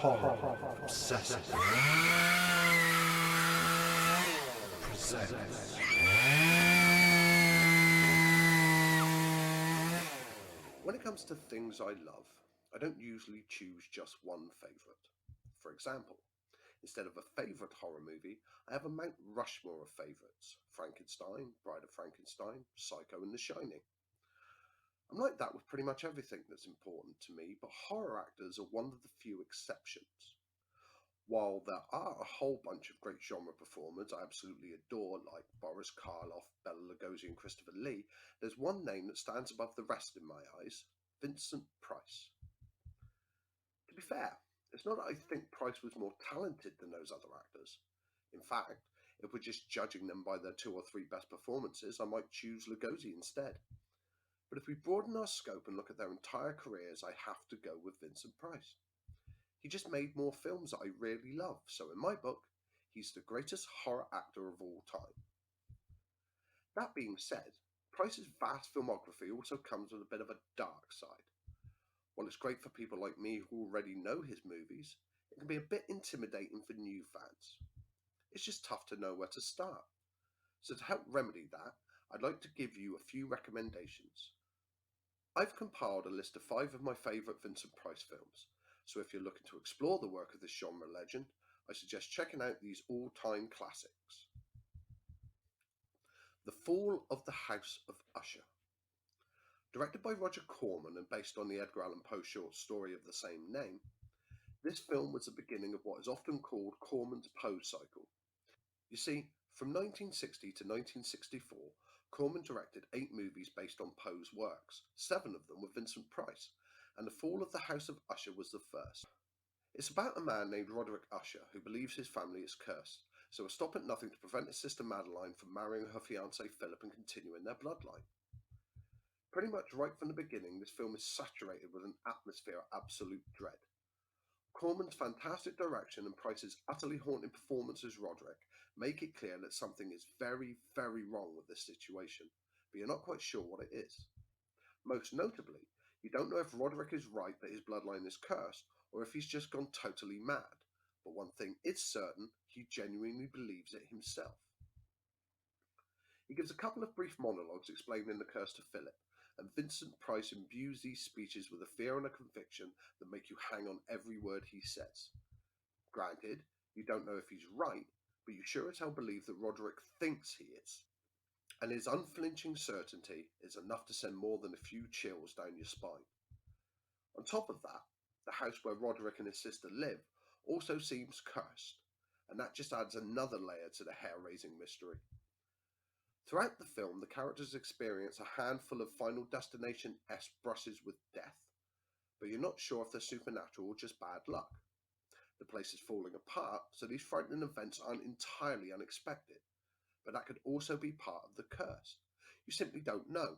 Horror Obsessive presents. When it comes to things I love, I don't usually choose just one favourite. For example, instead of a favourite horror movie, I have a Mount Rushmore of favourites: Frankenstein, Bride of Frankenstein, Psycho and The Shining. I'm like that with pretty much everything that's important to me, but horror actors are one of the few exceptions. While there are a whole bunch of great genre performers I absolutely adore, like Boris Karloff, Bela Lugosi, and Christopher Lee, there's one name that stands above the rest in my eyes: Vincent Price. To be fair, it's not that I think Price was more talented than those other actors. In fact, if we're just judging them by their two or three best performances, I might choose Lugosi instead. But if we broaden our scope and look at their entire careers, I have to go with Vincent Price. He just made more films that I really love, so in my book, he's the greatest horror actor of all time. That being said, Price's vast filmography also comes with a bit of a dark side. While it's great for people like me who already know his movies, it can be a bit intimidating for new fans. It's just tough to know where to start. So to help remedy that, I'd like to give you a few recommendations. I've compiled a list of 5 of my favourite Vincent Price films, so if you're looking to explore the work of this genre legend, I suggest checking out these all-time classics. The Fall of the House of Usher. Directed by Roger Corman and based on the Edgar Allan Poe short story of the same name, this film was the beginning of what is often called Corman's Poe cycle. You see, from 1960 to 1964, Corman directed 8 movies based on Poe's works, 7 of them with Vincent Price, and The Fall of the House of Usher was the first. It's about a man named Roderick Usher who believes his family is cursed, so will stop at nothing to prevent his sister Madeline from marrying her fiancé Philip and continuing their bloodline. Pretty much right from the beginning, this film is saturated with an atmosphere of absolute dread. Corman's fantastic direction and Price's utterly haunting performance as Roderick make it clear that something is very, very wrong with this situation, but you're not quite sure what it is. Most notably, you don't know if Roderick is right that his bloodline is cursed, or if he's just gone totally mad. But one thing is certain, he genuinely believes it himself. He gives a couple of brief monologues explaining the curse to Philip, and Vincent Price imbues these speeches with a fear and a conviction that make you hang on every word he says. Granted, you don't know if he's right, but you sure as hell believe that Roderick thinks he is. And his unflinching certainty is enough to send more than a few chills down your spine. On top of that, the house where Roderick and his sister live also seems cursed, and that just adds another layer to the hair-raising mystery. Throughout the film, the characters experience a handful of Final Destination-esque brushes with death, but you're not sure if they're supernatural or just bad luck. The place is falling apart, so these frightening events aren't entirely unexpected, but that could also be part of the curse. You simply don't know,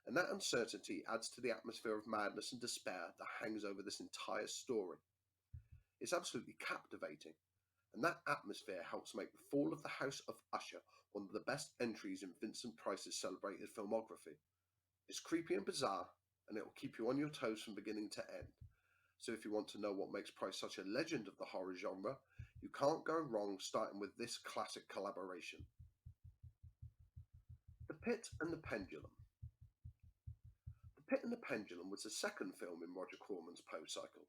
and that uncertainty adds to the atmosphere of madness and despair that hangs over this entire story. It's absolutely captivating, and that atmosphere helps make The Fall of the House of Usher one of the best entries in Vincent Price's celebrated filmography. It's creepy and bizarre, and it will keep you on your toes from beginning to end. So if you want to know what makes Price such a legend of the horror genre, you can't go wrong starting with this classic collaboration. The Pit and the Pendulum. The Pit and the Pendulum was the second film in Roger Corman's Poe cycle,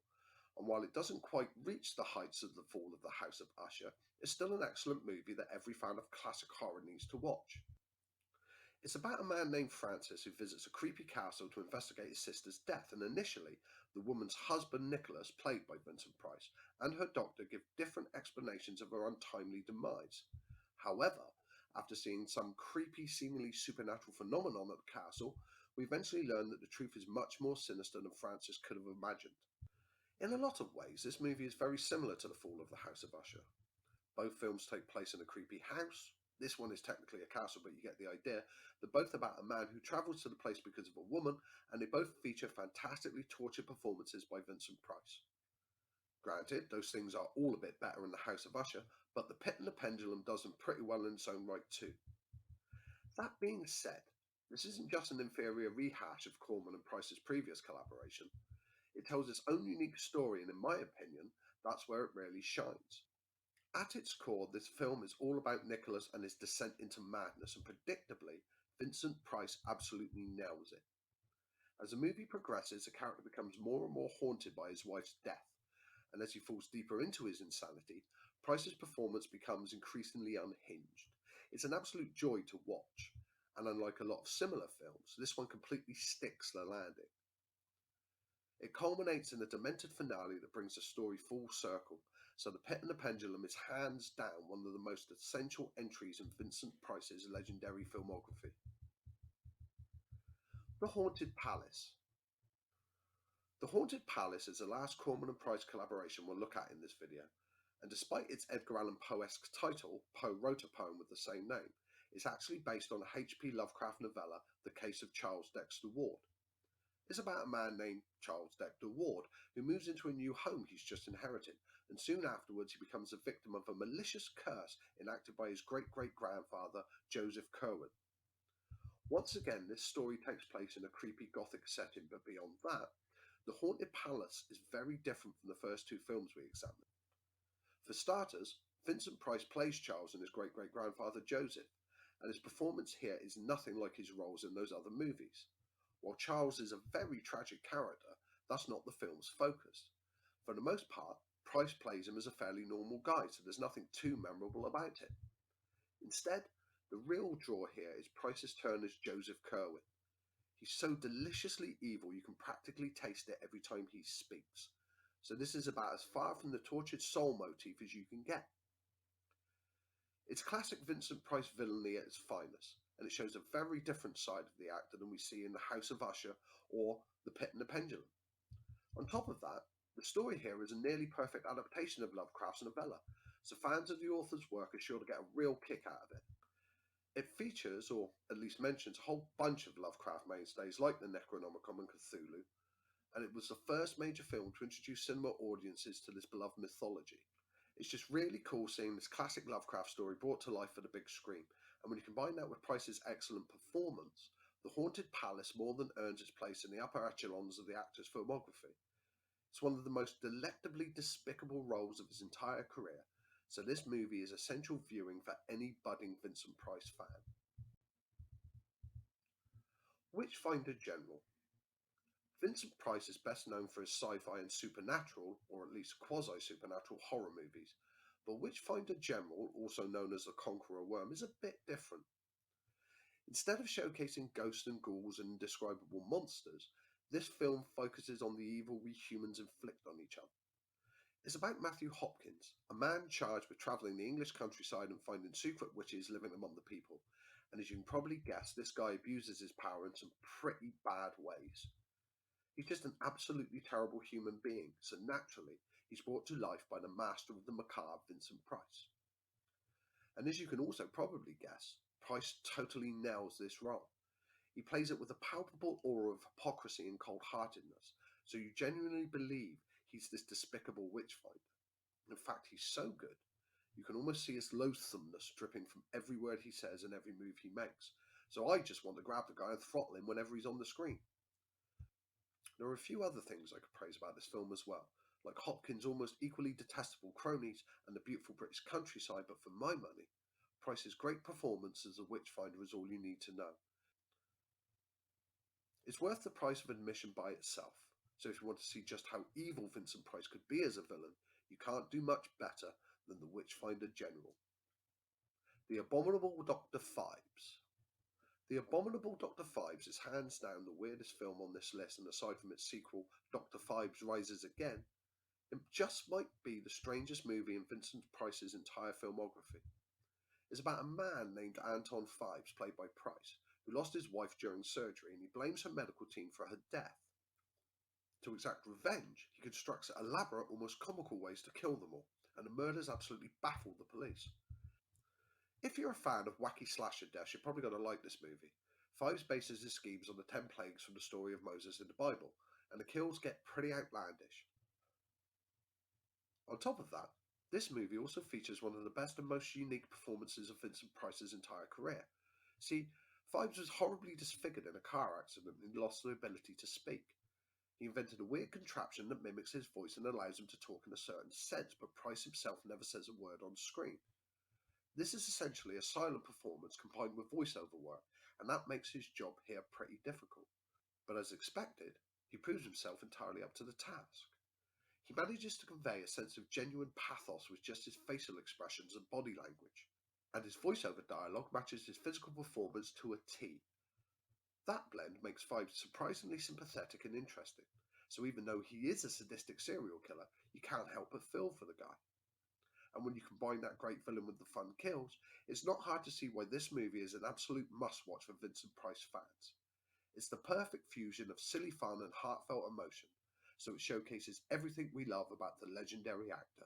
and while it doesn't quite reach the heights of The Fall of the House of Usher, it's still an excellent movie that every fan of classic horror needs to watch. It's about a man named Francis who visits a creepy castle to investigate his sister's death, and initially, the woman's husband Nicholas, played by Vincent Price, and her doctor give different explanations of her untimely demise. However, after seeing some creepy, seemingly supernatural phenomenon at the castle, we eventually learn that the truth is much more sinister than Francis could have imagined. In a lot of ways, this movie is very similar to The Fall of the House of Usher. Both films take place in a creepy house. This one is technically a castle, but you get the idea. They're both about a man who travels to the place because of a woman, and they both feature fantastically tortured performances by Vincent Price. Granted, those things are all a bit better in The House of Usher, but The Pit and the Pendulum does them pretty well in its own right too. That being said, this isn't just an inferior rehash of Corman and Price's previous collaboration. It tells its own unique story, and in my opinion, that's where it really shines. At its core, this film is all about Nicholas and his descent into madness, and predictably, Vincent Price absolutely nails it. As the movie progresses, the character becomes more and more haunted by his wife's death, and as he falls deeper into his insanity, Price's performance becomes increasingly unhinged. It's an absolute joy to watch, and unlike a lot of similar films, this one completely sticks the landing. It culminates in a demented finale that brings the story full circle, so The Pit and the Pendulum is hands down one of the most essential entries in Vincent Price's legendary filmography. The Haunted Palace. The Haunted Palace is the last Corman and Price collaboration we'll look at in this video, and despite its Edgar Allan Poe-esque title, Poe wrote a poem with the same name, it's actually based on a H.P. Lovecraft novella, The Case of Charles Dexter Ward. It's about a man named Charles Dexter Ward who moves into a new home he's just inherited, and soon afterwards he becomes the victim of a malicious curse enacted by his great-great-grandfather, Joseph Curwen. Once again, this story takes place in a creepy Gothic setting, but beyond that, The Haunted Palace is very different from the first two films we examined. For starters, Vincent Price plays Charles and his great-great-grandfather Joseph, and his performance here is nothing like his roles in those other movies. While Charles is a very tragic character, that's not the film's focus. For the most part, Price plays him as a fairly normal guy, so there's nothing too memorable about it. Instead, the real draw here is Price's turn as Joseph Curwen. He's so deliciously evil you can practically taste it every time he speaks. So this is about as far from the tortured soul motif as you can get. It's classic Vincent Price villainy at its finest, and it shows a very different side of the actor than we see in The House of Usher or The Pit and the Pendulum. On top of that, the story here is a nearly perfect adaptation of Lovecraft's novella, so fans of the author's work are sure to get a real kick out of it. It features, or at least mentions, a whole bunch of Lovecraft mainstays like the Necronomicon and Cthulhu, and it was the first major film to introduce cinema audiences to this beloved mythology. It's just really cool seeing this classic Lovecraft story brought to life for the big screen, and when you combine that with Price's excellent performance, The Haunted Palace more than earns its place in the upper echelons of the actor's filmography. It's one of the most delectably despicable roles of his entire career, so this movie is essential viewing for any budding Vincent Price fan. Witchfinder General. Vincent Price is best known for his sci-fi and supernatural, or at least quasi-supernatural horror movies, but Witchfinder General, also known as The Conqueror Worm, is a bit different. Instead of showcasing ghosts and ghouls and indescribable monsters, this film focuses on the evil we humans inflict on each other. It's about Matthew Hopkins, a man charged with travelling the English countryside and finding secret witches living among the people, and as you can probably guess, this guy abuses his power in some pretty bad ways. He's just an absolutely terrible human being, so naturally, he's brought to life by the master of the macabre, Vincent Price. And as you can also probably guess, Price totally nails this role. He plays it with a palpable aura of hypocrisy and cold-heartedness, so you genuinely believe he's this despicable witchfinder. In fact, he's so good, you can almost see his loathsomeness dripping from every word he says and every move he makes, so I just want to grab the guy and throttle him whenever he's on the screen. There are a few other things I could praise about this film as well, like Hopkins' almost equally detestable cronies and the beautiful British countryside, but for my money, Price's great performance as a witchfinder is all you need to know. It's worth the price of admission by itself, so if you want to see just how evil Vincent Price could be as a villain, you can't do much better than The Witchfinder General. The Abominable Dr Phibes. The Abominable Dr Phibes is hands down the weirdest film on this list, and aside from its sequel, Dr Phibes Rises Again, it just might be the strangest movie in Vincent Price's entire filmography. It's about a man named Anton Phibes, played by Price, who lost his wife during surgery, and he blames her medical team for her death. To exact revenge, he constructs elaborate, almost comical ways to kill them all, and the murders absolutely baffle the police. If you're a fan of wacky slasher deaths, you're probably going to like this movie. Phibes bases his schemes on the 10 plagues from the story of Moses in the Bible, and the kills get pretty outlandish. On top of that, this movie also features one of the best and most unique performances of Vincent Price's entire career. See, Phibes was horribly disfigured in a car accident and lost the ability to speak. He invented a weird contraption that mimics his voice and allows him to talk in a certain sense, but Price himself never says a word on screen. This is essentially a silent performance combined with voiceover work, and that makes his job here pretty difficult. But as expected, he proves himself entirely up to the task. He manages to convey a sense of genuine pathos with just his facial expressions and body language, and his voiceover dialogue matches his physical performance to a T. That blend makes Phibes surprisingly sympathetic and interesting, so even though he is a sadistic serial killer, you can't help but feel for the guy. And when you combine that great villain with the fun kills, it's not hard to see why this movie is an absolute must-watch for Vincent Price fans. It's the perfect fusion of silly fun and heartfelt emotion, so it showcases everything we love about the legendary actor.